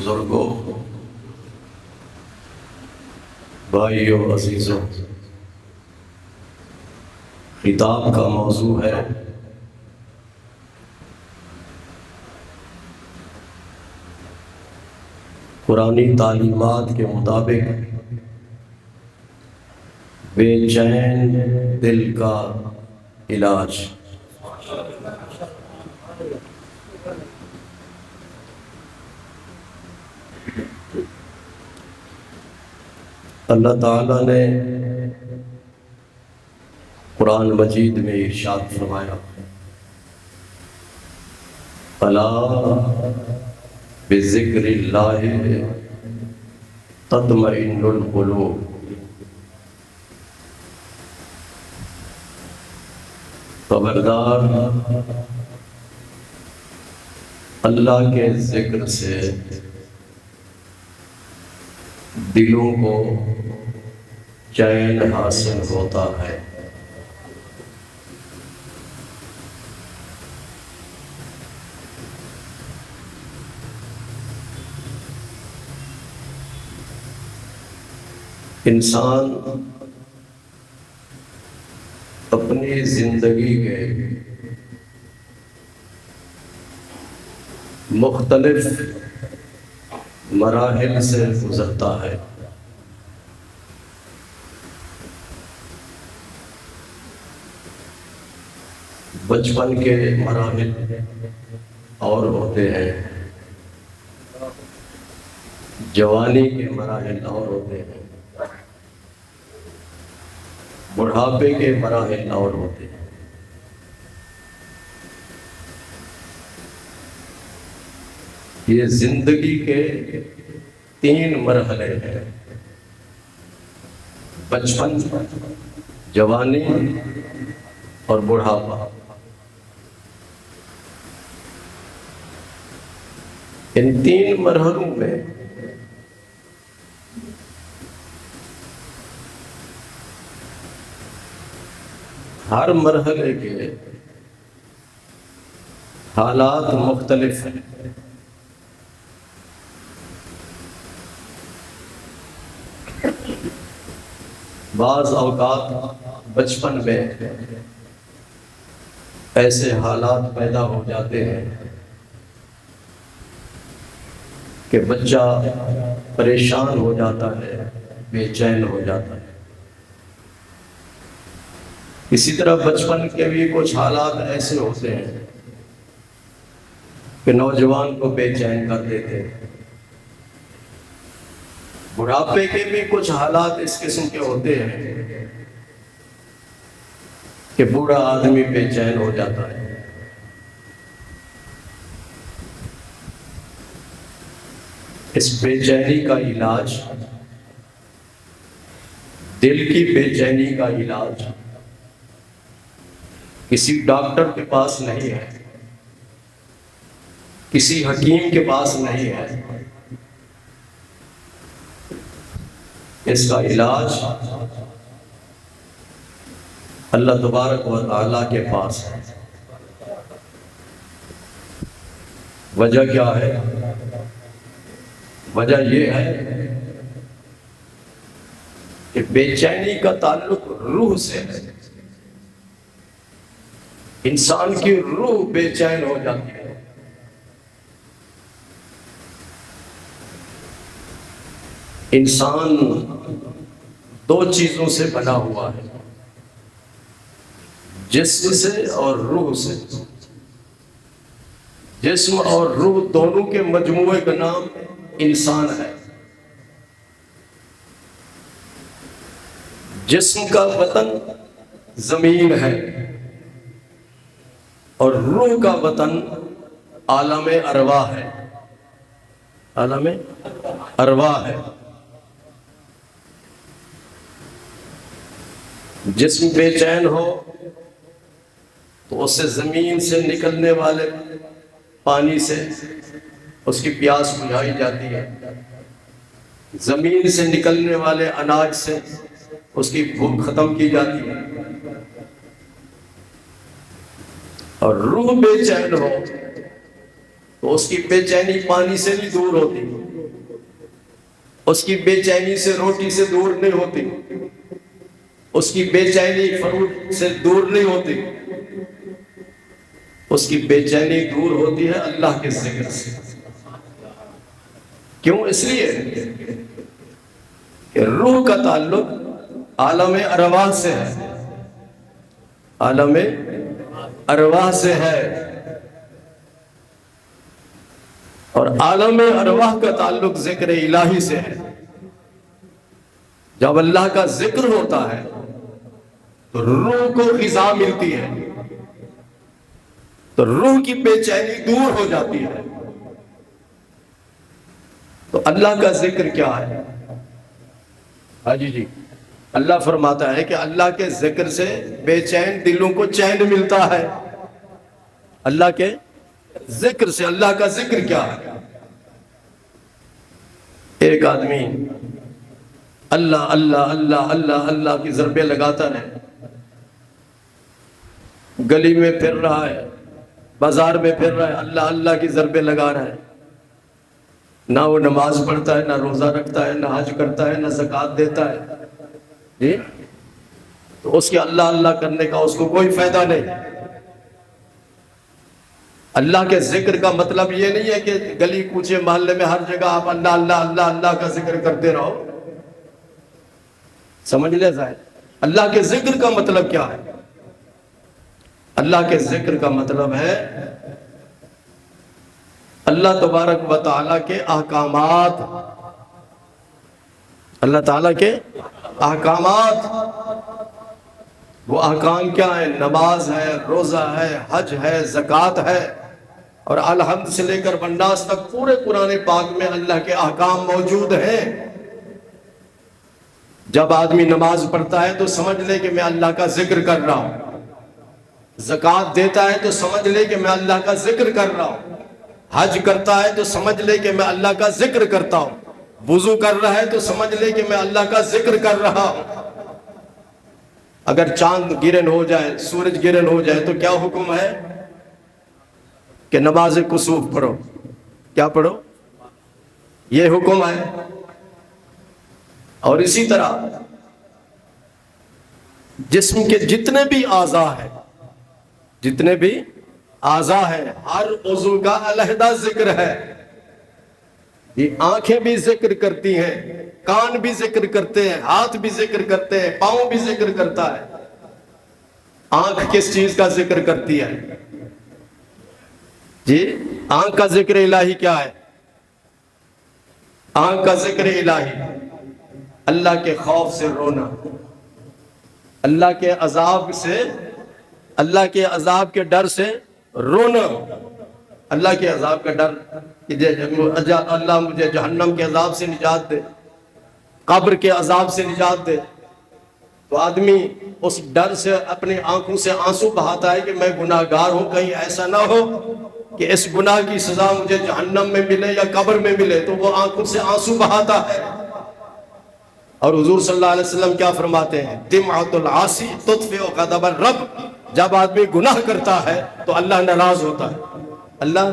بزرگوں، بھائیوں، عزیزوں، خطاب کا موضوع ہے قرآنی تعلیمات کے مطابق بے چین دل کا علاج۔ اللہ تعالیٰ نے قرآن مجید میں ارشاد فرمایا، الا بذکر اللہ تطمئن القلوب۔ خبردار، اللہ کے ذکر سے دلوں کو چین حاصل ہوتا ہے۔ انسان اپنی زندگی کے مختلف مراحل سے گزرتا ہے۔ بچپن کے مراحل اور ہوتے ہیں، جوانی کے مراحل اور ہوتے ہیں، بڑھاپے کے مراحل اور ہوتے ہیں۔ یہ زندگی کے 3 مرحلے ہیں: بچپن، جوانی اور بڑھاپا۔ ان 3 مرحلوں میں ہر مرحلے کے حالات مختلف ہیں۔ بعض اوقات بچپن میں ایسے حالات پیدا ہو جاتے ہیں کہ بچہ پریشان ہو جاتا ہے، بے چین ہو جاتا ہے۔ اسی طرح بچپن کے بھی کچھ حالات ایسے ہوتے ہیں کہ نوجوان کو بے چین کر دیتے ہیں۔ بڑھاپے کے بھی کچھ حالات اس قسم کے ہوتے ہیں کہ بوڑھا آدمی بے چین ہو جاتا ہے۔ اس بے چینی کا علاج، دل کی بے چینی کا علاج کسی ڈاکٹر کے پاس نہیں ہے، کسی حکیم کے پاس نہیں ہے۔ اس کا علاج اللہ تبارک و تعالیٰ کے پاس ہے۔ وجہ کیا ہے؟ وجہ یہ ہے کہ بے چینی کا تعلق روح سے ہے۔ انسان کی روح بے چین ہو جاتی ہے۔ انسان 2 چیزوں سے بنا ہوا ہے، جسم سے اور روح سے۔ جسم اور روح دونوں کے مجموعے کا نام انسان ہے۔ جسم کا وطن زمین ہے اور روح کا وطن عالم ارواح ہے۔ عالم ارواح ہے۔ جسم بے چین ہو تو اس سے زمین سے نکلنے والے پانی سے اس کی پیاس بجھائی جاتی ہے، زمین سے نکلنے والے اناج سے اس کی بھوک ختم کی جاتی ہے، اور روح بے چین ہو تو اس کی بے چینی پانی سے بھی دور ہوتی ہے۔ اس کی بے چینی سے روٹی سے دور نہیں ہوتی، اس کی بے چینی فروٹ سے دور نہیں ہوتی، اس کی بے چینی دور ہوتی ہے اللہ کے ذکر سے۔ کیوں؟ اس لیے کہ روح کا تعلق عالم ارواح سے ہے، عالم ارواح سے ہے، اور عالم ارواح کا تعلق ذکر الہی سے ہے۔ جب اللہ کا ذکر ہوتا ہے تو روح کو غذا ملتی ہے، تو روح کی بے چینی دور ہو جاتی ہے۔ تو اللہ کا ذکر کیا ہے؟ ہاں جی اللہ فرماتا ہے کہ اللہ کے ذکر سے بے چین دلوں کو چین ملتا ہے۔ اللہ کے ذکر سے، اللہ کا ذکر کیا ہے؟ ایک آدمی اللہ اللہ اللہ اللہ اللہ کی ضربیں لگاتا ہے، گلی میں پھر رہا ہے، بازار میں پھر رہا ہے، اللہ اللہ کی ضربیں لگا رہا ہے، نہ وہ نماز پڑھتا ہے، نہ روزہ رکھتا ہے، نہ حج کرتا ہے، نہ زکوٰۃ دیتا ہے، جی تو اس کے اللہ اللہ کرنے کا اس کو کوئی فائدہ نہیں۔ اللہ کے ذکر کا مطلب یہ نہیں ہے کہ گلی کوچے محلے میں ہر جگہ آپ اللہ اللہ اللہ اللہ کا ذکر کرتے رہو، سمجھ لے ظاہر۔ اللہ کے ذکر کا مطلب کیا ہے؟ اللہ کے ذکر کا مطلب ہے اللہ تبارک و تعالیٰ کے احکامات، اللہ تعالیٰ کے احکامات۔ وہ احکام کیا ہیں؟ نماز ہے، روزہ ہے، حج ہے، زکوٰۃ ہے، اور الحمد سے لے کر والناس تک پورے قرآن پاک میں اللہ کے احکام موجود ہیں۔ جب آدمی نماز پڑھتا ہے تو سمجھ لے کہ میں اللہ کا ذکر کر رہا ہوں، زکوٰۃ دیتا ہے تو سمجھ لے کہ میں اللہ کا ذکر کر رہا ہوں، حج کرتا ہے تو سمجھ لے کہ میں اللہ کا ذکر کرتا ہوں، وضو کر رہا ہے تو سمجھ لے کہ میں اللہ کا ذکر کر رہا ہوں۔ اگر چاند گرہن ہو جائے، سورج گرہن ہو جائے تو کیا حکم ہے؟ کہ نماز کسوف پڑھو۔ کیا پڑھو؟ یہ حکم ہے۔ اور اسی طرح جسم کے جتنے بھی اعضاء ہیں، جتنے بھی اعضاء ہیں، ہر عضو کا علیحدہ ذکر ہے۔ یہ آنکھیں بھی ذکر کرتی ہیں، کان بھی ذکر کرتے ہیں، ہاتھ بھی ذکر کرتے ہیں، پاؤں بھی ذکر کرتا ہے۔ آنکھ کس چیز کا ذکر کرتی ہے؟ جی آنکھ کا ذکر الہی کیا ہے؟ آنکھ کا ذکر الہی اللہ کے خوف سے رونا، اللہ کے عذاب سے، اللہ کے عذاب کے ڈر سے رونا۔ اللہ کے عذاب کا ڈر کہ اللہ مجھے جہنم کے عذاب سے نجات دے، قبر کے عذاب سے نجات دے، تو آدمی اس ڈر سے اپنی آنکھوں سے آنسو بہاتا ہے کہ میں گناہ گار ہوں، کہیں ایسا نہ ہو کہ اس گناہ کی سزا مجھے جہنم میں ملے یا قبر میں ملے، تو وہ آنکھوں سے آنسو بہاتا ہے۔ اور حضور صلی اللہ علیہ وسلم کیا فرماتے ہیں؟ دمعۃ العاصی تطفئ غضب الرب۔ جب آدمی گناہ کرتا ہے تو اللہ ناراض ہوتا ہے۔ اللہ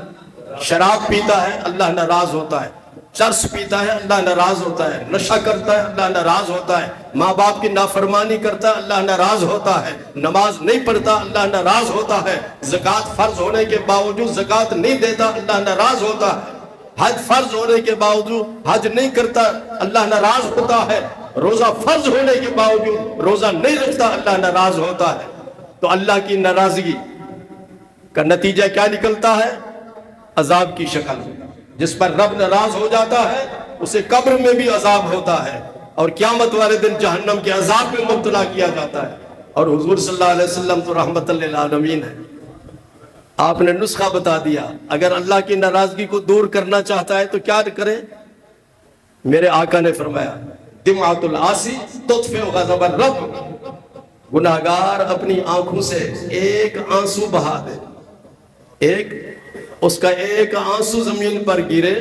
شراب پیتا ہے، اللہ ناراض ہوتا ہے، چرس پیتا ہے، اللہ ناراض ہوتا ہے، نشہ کرتا ہے، اللہ ناراض ہوتا ہے، ماں باپ کی نافرمانی کرتا ہے، اللہ ناراض ہوتا ہے، نماز نہیں پڑھتا، اللہ ناراض ہوتا ہے، زکوٰۃ فرض ہونے کے باوجود زکوٰۃ نہیں دیتا، اللہ ناراض ہوتا ہے، حج فرض ہونے کے باوجود حج نہیں کرتا، اللہ ناراض ہوتا ہے، روزہ فرض ہونے کے باوجود روزہ نہیں رکھتا، اللہ ناراض ہوتا ہے۔ تو اللہ کی ناراضگی کا نتیجہ کیا نکلتا ہے؟ عذاب کی شکل۔ جس پر رب ناراض ہو جاتا ہے اسے قبر میں بھی عذاب ہوتا ہے، اور قیامت والے دن جہنم کے عذاب میں مبتلا کیا جاتا ہے۔ اور حضور صلی اللہ علیہ وسلم تو رحمت للعالمین ہے، آپ نے نسخہ بتا دیا۔ اگر اللہ کی ناراضگی کو دور کرنا چاہتا ہے تو کیا کرے؟ میرے آقا نے فرمایا دمعۃ العاصی تطفئ غضب الرب۔ گناہگار اپنی آنکھوں سے ایک آنسو بہا دے، اس کا ایک آنسو زمین پر گرے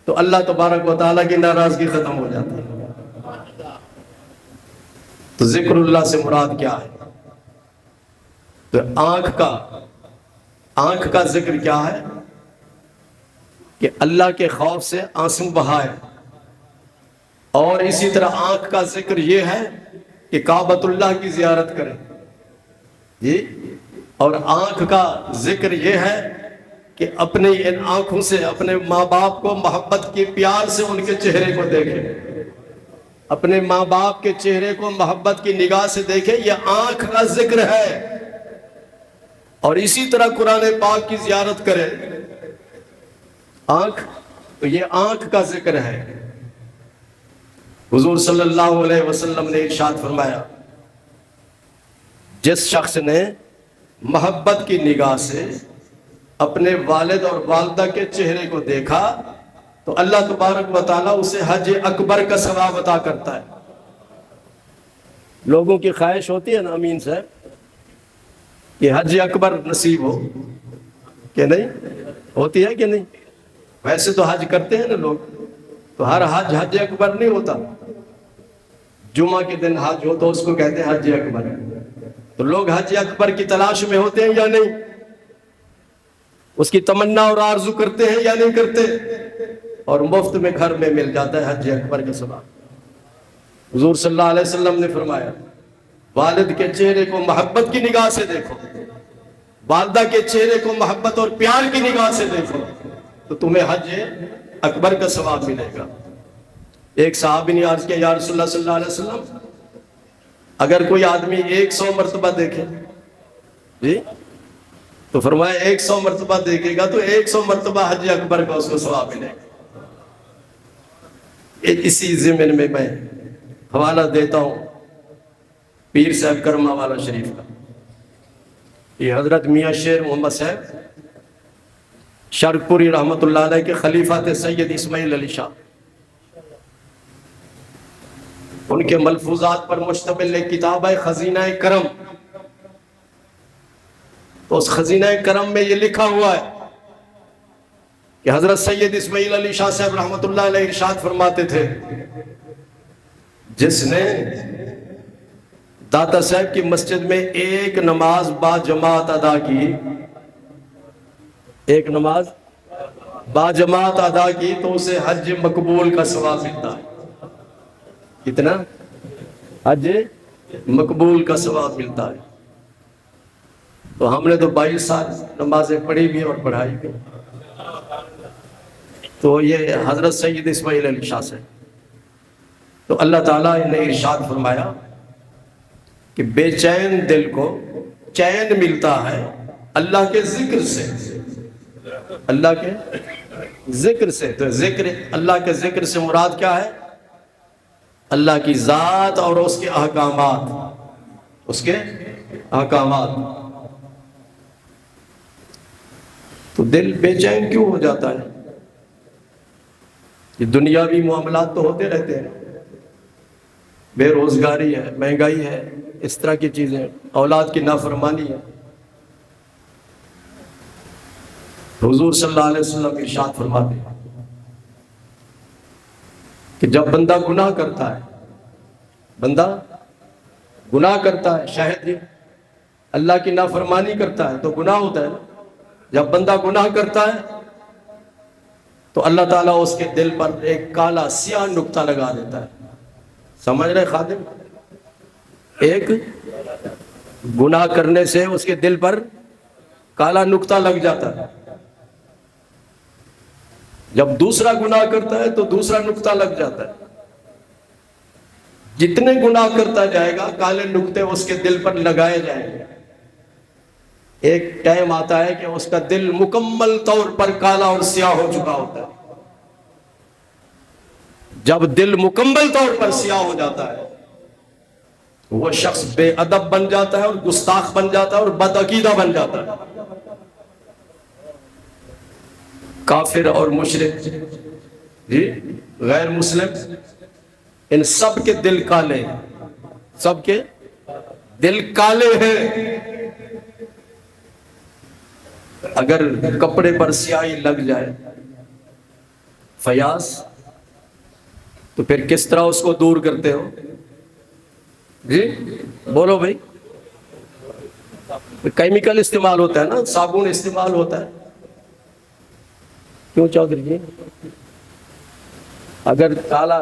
تو اللہ تبارک و تعالیٰ کی ناراضگی ختم ہو جاتی ہے۔ تو ذکر اللہ سے مراد کیا ہے؟ تو آنکھ کا ذکر کیا ہے؟ کہ اللہ کے خوف سے آنسو بہائے، اور اسی طرح آنکھ کا ذکر یہ ہے کہ کعبۃ اللہ کی زیارت کریں جی، اور آنکھ کا ذکر یہ ہے کہ اپنی ان آنکھوں سے اپنے ماں باپ کو محبت کی پیار سے ان کے چہرے کو دیکھیں، اپنے ماں باپ کے چہرے کو محبت کی نگاہ سے دیکھیں، یہ آنکھ کا ذکر ہے۔ اور اسی طرح قرآن پاک کی زیارت کریں، آنکھ، تو یہ آنکھ کا ذکر ہے۔ حضور صلی اللہ علیہ وسلم نے ارشاد فرمایا، جس شخص نے محبت کی نگاہ سے اپنے والد اور والدہ کے چہرے کو دیکھا تو اللہ تبارک و تعالیٰ اسے حج اکبر کا ثواب عطا کرتا ہے۔ لوگوں کی خواہش ہوتی ہے نا امین صاحب کہ حج اکبر نصیب ہو، کہ نہیں ہوتی ہے کہ نہیں؟ ویسے تو حج کرتے ہیں نا لوگ، تو ہر حج اکبر نہیں ہوتا۔ جمعہ کے دن حج ہو تو اس کو کہتے ہیں حج اکبر۔ تو لوگ حج اکبر کی تلاش میں ہوتے ہیں یا نہیں؟ اس کی تمنا اور آرزو کرتے ہیں یا نہیں کرتے؟ اور مفت میں گھر میں مل جاتا ہے حج اکبر کا ثواب۔ حضور صلی اللہ علیہ وسلم نے فرمایا، والد کے چہرے کو محبت کی نگاہ سے دیکھو، والدہ کے چہرے کو محبت اور پیار کی نگاہ سے دیکھو تو تمہیں حج اکبر کا ثواب ملے گا۔ ایک صحابی نے عرض کیا، یا رسول اللہ صلی اللہ علیہ وسلم، اگر کوئی آدمی 100 مرتبہ دیکھے جی، تو فرمایا 100 مرتبہ دیکھے گا تو 100 مرتبہ حج اکبر کا اس کو ثواب ملے گا۔ اسی ضمن میں میں حوالہ دیتا ہوں پیر صاحب کرما والا شریف کا۔ یہ حضرت میاں شیر محمد صاحب شرق پوری رحمت اللہ علیہ کے خلیفہ تھے، سید اسماعیل علی شاہ۔ ان کے ملفوظات پر مشتمل ایک کتاب ہے خزینہ کرم۔ تو اس خزینہ کرم میں یہ لکھا ہوا ہے کہ حضرت سید اسماعیل علی شاہ صاحب رحمت اللہ علیہ ارشاد فرماتے تھے، جس نے داتا صاحب کی مسجد میں ایک نماز با جماعت ادا کی، ایک نماز با جماعت ادا کی تو اسے حج مقبول کا ثواب ملتا ہے۔ کتنا؟ حج مقبول کا ثواب ملتا ہے۔ تو ہم نے تو 22 سال نمازیں پڑھی بھی اور پڑھائی بھی۔ تو یہ حضرت سید اسماعیل علی شاہ سے، تو اللہ تعالیٰ نے ارشاد فرمایا کہ بے چین دل کو چین ملتا ہے اللہ کے ذکر سے، اللہ کے ذکر سے۔ تو ذکر، اللہ کے ذکر سے مراد کیا ہے؟ اللہ کی ذات اور اس کے احکامات، اس کے احکامات۔ تو دل بے چین کیوں ہو جاتا ہے؟ یہ دنیاوی معاملات تو ہوتے رہتے ہیں، بے روزگاری ہے، مہنگائی ہے، اس طرح کی چیزیں، اولاد کی نافرمانی ہے۔ حضور صلی اللہ علیہ وسلم ارشاد فرماتے ہیں کہ جب بندہ گناہ کرتا ہے، بندہ گناہ کرتا ہے، شاہد جی اللہ کی نافرمانی کرتا ہے تو گناہ ہوتا ہے نا۔ جب بندہ گناہ کرتا ہے تو اللہ تعالیٰ اس کے دل پر ایک کالا سیاہ نقطہ لگا دیتا ہے۔ سمجھ رہے خادم؟ ایک گناہ کرنے سے اس کے دل پر کالا نقطہ لگ جاتا ہے، جب دوسرا گناہ کرتا ہے تو دوسرا نقطہ لگ جاتا ہے۔ جتنے گناہ کرتا جائے گا کالے نقطے اس کے دل پر لگائے جائیں گے۔ ایک ٹائم آتا ہے کہ اس کا دل مکمل طور پر کالا اور سیاہ ہو چکا ہوتا ہے۔ جب دل مکمل طور پر سیاہ ہو جاتا ہے وہ شخص بے ادب بن جاتا ہے اور گستاخ بن جاتا ہے اور بدعقیدہ بن جاتا ہے۔ کافر اور مشرک جی، غیر مسلم، ان سب کے دل کالے ہیں، سب کے دل کالے ہیں۔ اگر کپڑے پر سیاہی لگ جائے فیاض، تو پھر کس طرح اس کو دور کرتے ہو جی؟ بولو بھائی۔ کیمیکل استعمال ہوتا ہے نا، صابن استعمال ہوتا ہے، کیوں چودھری جی؟ اگر کالا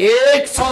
100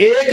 1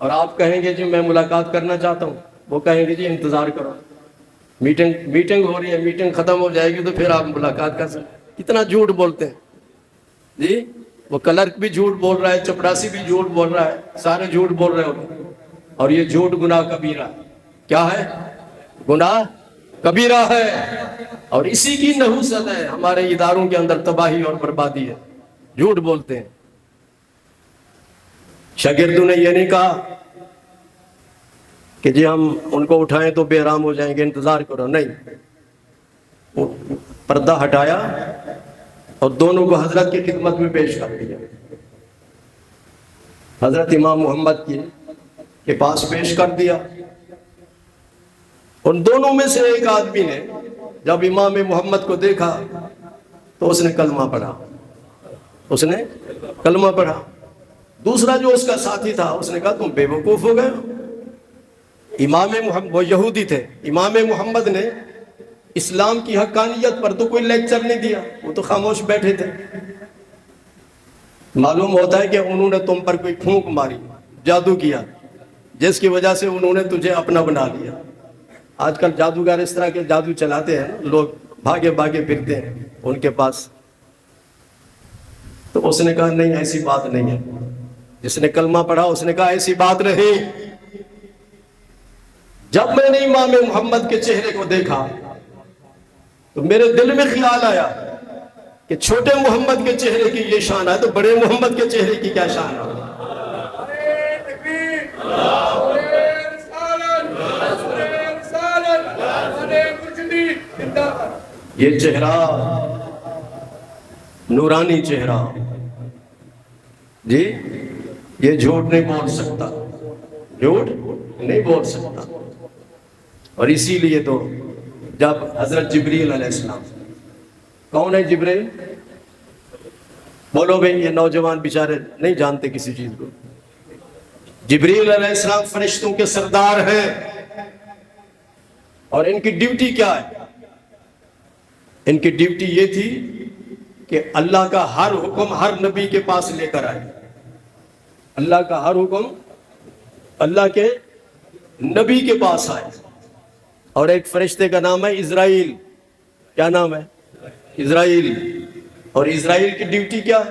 اور آپ کہیں گے جی میں ملاقات کرنا چاہتا ہوں، وہ کہیں گے جی انتظار کرو، میٹنگ ہو رہی ہے، میٹنگ ختم ہو جائے گی تو پھر آپ ملاقات کر سکتے۔ کتنا جھوٹ بولتے ہیں جی، وہ کلرک بھی جھوٹ بول رہا ہے، چپراسی بھی جھوٹ بول رہا ہے، سارے جھوٹ بول رہے ہوتے ہیں، اور یہ جھوٹ گناہ کبیرہ کیا ہے؟ گناہ کبیرہ ہے، اور اسی کی نحوست ہے ہمارے اداروں کے اندر تباہی اور بربادی ہے، جھوٹ بولتے ہیں۔ شاگردوں نے یہ نہیں کہا کہ جی ہم ان کو اٹھائیں تو بے آرام ہو جائیں گے، انتظار کرو، نہیں، پردہ ہٹایا اور دونوں کو حضرت کی خدمت میں پیش کر دیا، حضرت امام محمد کے پاس پیش کر دیا۔ ان دونوں میں سے ایک آدمی نے جب امام محمد کو دیکھا تو اس نے کلمہ پڑھا، اس نے کلمہ پڑھا۔ دوسرا جو اس کا ساتھی تھا اس نے کہا تم بے وقوف ہو گئے ہو، امام محمد، وہ یہودی تھے، امام محمد نے اسلام کی حقانیت پر تو کوئی لیکچر نہیں دیا، وہ تو خاموش بیٹھے تھے۔ معلوم ہوتا ہے کہ انہوں نے تم پر کوئی پھونک ماری، جادو کیا، جس کی وجہ سے انہوں نے تجھے اپنا بنا لیا۔ آج کل جادوگر اس طرح کے جادو چلاتے ہیں، لوگ بھاگے بھاگے پھرتے ہیں ان کے پاس۔ تو اس نے کہا نہیں، ایسی بات نہیں ہے۔ جس نے کلمہ پڑھا اس نے کہا ایسی بات نہیں۔ جب میں نے امام محمد کے چہرے کو دیکھا تو میرے دل میں خیال آیا کہ چھوٹے محمد کے چہرے کی یہ شان ہے تو بڑے محمد کے چہرے کی کیا شان ہے؟ یہ چہرہ نورانی چہرہ، جی یہ جھوٹ نہیں بول سکتا، جھوٹ نہیں بول سکتا۔ اور اسی لیے تو جب حضرت جبریل علیہ السلام، کون ہے جبریل؟ بولو بھئی، یہ نوجوان بیچارے نہیں جانتے کسی چیز کو۔ جبریل علیہ السلام فرشتوں کے سردار ہیں، اور ان کی ڈیوٹی کیا ہے؟ ان کی ڈیوٹی یہ تھی کہ اللہ کا ہر حکم ہر نبی کے پاس لے کر آئے، اللہ کا ہر حکم اللہ کے نبی کے پاس آئے۔ اور ایک فرشتے کا نام ہے اسرائیل، کیا نام ہے؟ اسرائیل۔ اور اسرائیل کی ڈیوٹی کیا ہے؟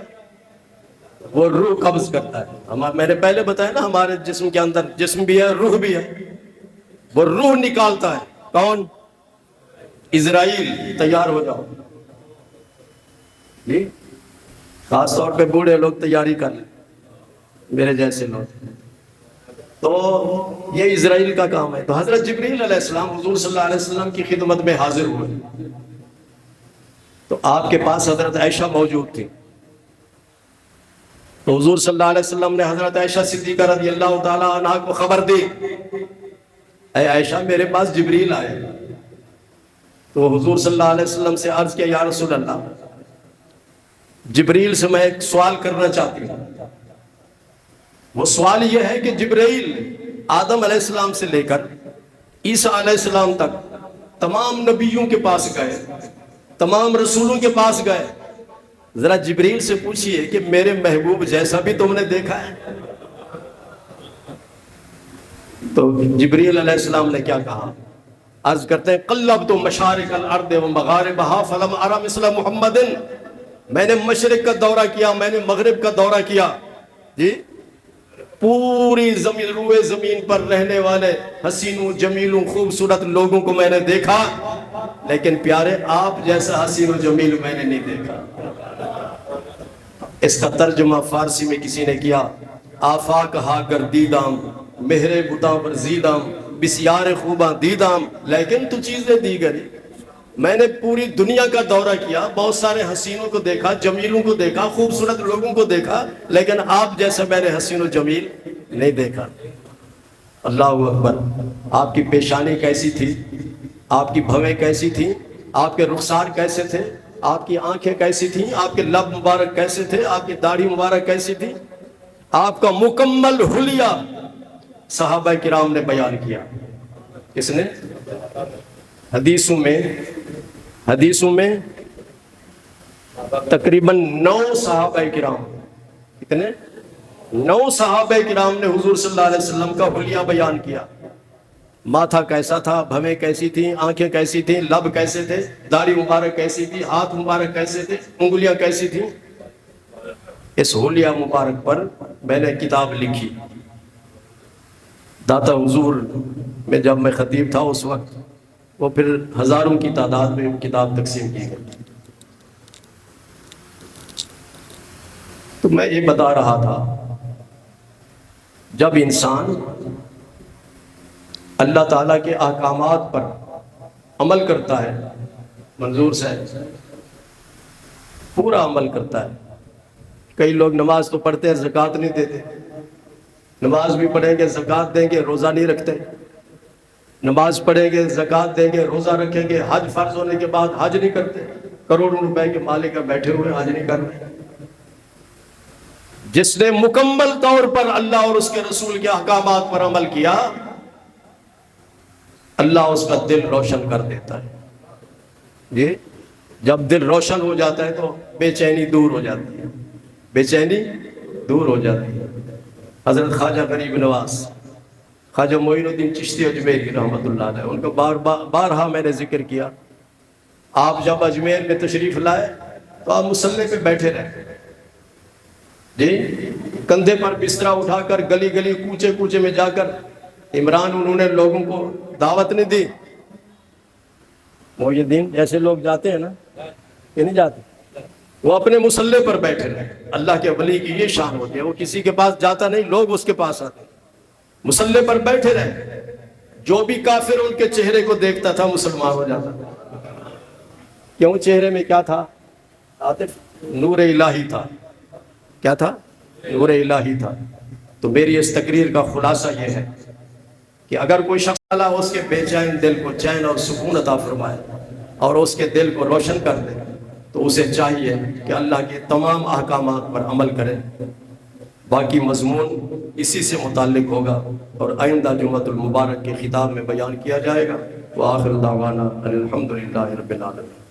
وہ روح قبض کرتا ہے۔ میں نے پہلے بتایا نا، ہمارے جسم کے اندر جسم بھی ہے، روح بھی ہے، وہ روح نکالتا ہے۔ کون؟ اسرائیل۔ تیار ہو جاؤ جی، خاص طور پہ بوڑھے لوگ تیاری کر لیں، میرے جیسے لوگ۔ تو یہ اسرائیل کا کام ہے۔ تو حضرت جبریل علیہ السلام حضور صلی اللہ علیہ وسلم کی خدمت میں حاضر ہوئے تو آپ کے پاس حضرت عائشہ موجود تھی۔ تو حضور صلی اللہ علیہ وسلم نے حضرت عائشہ صدیقہ رضی اللہ تعالیٰ عنہ کو خبر دی، اے عائشہ میرے پاس جبریل آئے۔ تو حضور صلی اللہ علیہ وسلم سے عرض کیا، یا رسول اللہ، جبریل سے میں ایک سوال کرنا چاہتی ہوں۔ وہ سوال یہ ہے کہ جبریل آدم علیہ السلام سے لے کر عیسیٰ علیہ السلام تک تمام نبیوں کے پاس گئے، تمام رسولوں کے پاس گئے، ذرا جبریل سے پوچھئے کہ میرے محبوب جیسا بھی تم نے دیکھا ہے؟ تو جبریل علیہ السلام نے کیا کہا؟ عرض کرتے ہیں، قلبت مشارق الارض و مغاربہا فلم ارى مثل محمد۔ میں نے مشرق کا دورہ کیا، میں نے مغرب کا دورہ کیا، جی پوری زمین، روئے زمین پر رہنے والے حسینوں جمیلوں خوبصورت لوگوں کو میں نے دیکھا، لیکن پیارے آپ جیسا حسین و جمیل میں نے نہیں دیکھا۔ اس کا ترجمہ فارسی میں کسی نے کیا، آفاق ہا کر دیدام مہرے بتاں پر زیدام بسیار خوباں دیدام، لیکن تو چیزیں دیگری۔ میں نے پوری دنیا کا دورہ کیا، بہت سارے حسینوں کو دیکھا، جمیلوں کو دیکھا، خوبصورت لوگوں کو دیکھا، لیکن آپ جیسا میں نے حسین و جمیل نہیں دیکھا۔ اللہ اکبر۔ آپ کی پیشانی کیسی تھی؟ آپ کی بھویں کیسی تھیں؟ آپ کے رخسار کیسے تھے؟ آپ کی آنکھیں کیسی تھیں؟ آپ کے لب مبارک کیسے تھے؟ آپ کی داڑھی مبارک کیسی تھی؟ آپ کا مکمل حلیہ صحابہ کرام نے بیان کیا۔ کس نے؟ حدیثوں میں تقریباً 9 صحابہ کرام، کتنے؟ 9 صحابہ کرام نے حضور صلی اللہ علیہ وسلم کا حلیہ بیان کیا. ماتھا کیسا تھا، بھویں کیسی تھیں، آنکھیں کیسی تھیں، لب کیسے تھے، داڑھی مبارک کیسی تھی، ہاتھ مبارک کیسے تھے، انگلیاں کیسی تھیں. اس حلیہ مبارک پر میں نے کتاب لکھی. داتا حضور میں جب میں خطیب تھا اس وقت وہ پھر ہزاروں کی تعداد میں کتاب تقسیم کی گئی. تو میں یہ بتا رہا تھا جب انسان اللہ تعالیٰ کے احکامات پر عمل کرتا ہے، منظور سے پورا عمل کرتا ہے. کئی لوگ نماز تو پڑھتے ہیں زکوٰۃ نہیں دیتے، نماز بھی پڑھیں گے زکوٰۃ دیں گے روزہ نہیں رکھتے، نماز پڑھیں گے زکوٰۃ دیں گے روزہ رکھیں گے، حج فرض ہونے کے بعد حج نہیں کرتے، کروڑوں روپے کے مالک بیٹھے ہوئے حج نہیں کر رہے. جس نے مکمل طور پر اللہ اور اس کے رسول کے احکامات پر عمل کیا، اللہ اس کا دل روشن کر دیتا ہے. جی جب دل روشن ہو جاتا ہے تو بے چینی دور ہو جاتی ہے، بے چینی دور ہو جاتی ہے. حضرت خواجہ غریب نواز، خواجہ معین الدین چشتی اجمیری رحمۃ اللہ علیہ، ان کو بارہا میں نے ذکر کیا. آپ جب اجمیر میں تشریف لائے تو آپ مصلی پہ بیٹھے رہے، جی کندھے پر بسترا اٹھا کر گلی گلی کوچے کوچے میں جا کر عمران انہوں نے لوگوں کو دعوت نہیں دی. محی الدین جیسے لوگ جاتے ہیں نا، یہ نہیں جاتے، وہ اپنے مصلی پر بیٹھے رہے. اللہ کے ولی کی یہ شان ہوتی ہے، وہ کسی کے پاس جاتا نہیں، لوگ اس کے پاس آتے، مصلی پر بیٹھے رہے. جو بھی کافر ان کے چہرے کو دیکھتا تھا مسلمان ہو جاتا تھا. کیوں؟ چہرے میں کیا تھا؟ عاطف، نور الہی تھا. کیا تھا؟ نور الہی تھا. تو میری اس تقریر کا خلاصہ یہ ہے کہ اگر کوئی شخص اللہ اس کے بے چین دل کو چین اور سکون عطا فرمائے اور اس کے دل کو روشن کر دے تو اسے چاہیے کہ اللہ کے تمام احکامات پر عمل کرے. باقی مضمون اسی سے متعلق ہوگا اور آئندہ جمعۃ المبارک کے خطاب میں بیان کیا جائے گا. وآخر دعوانا ان الحمد للہ رب العالمین.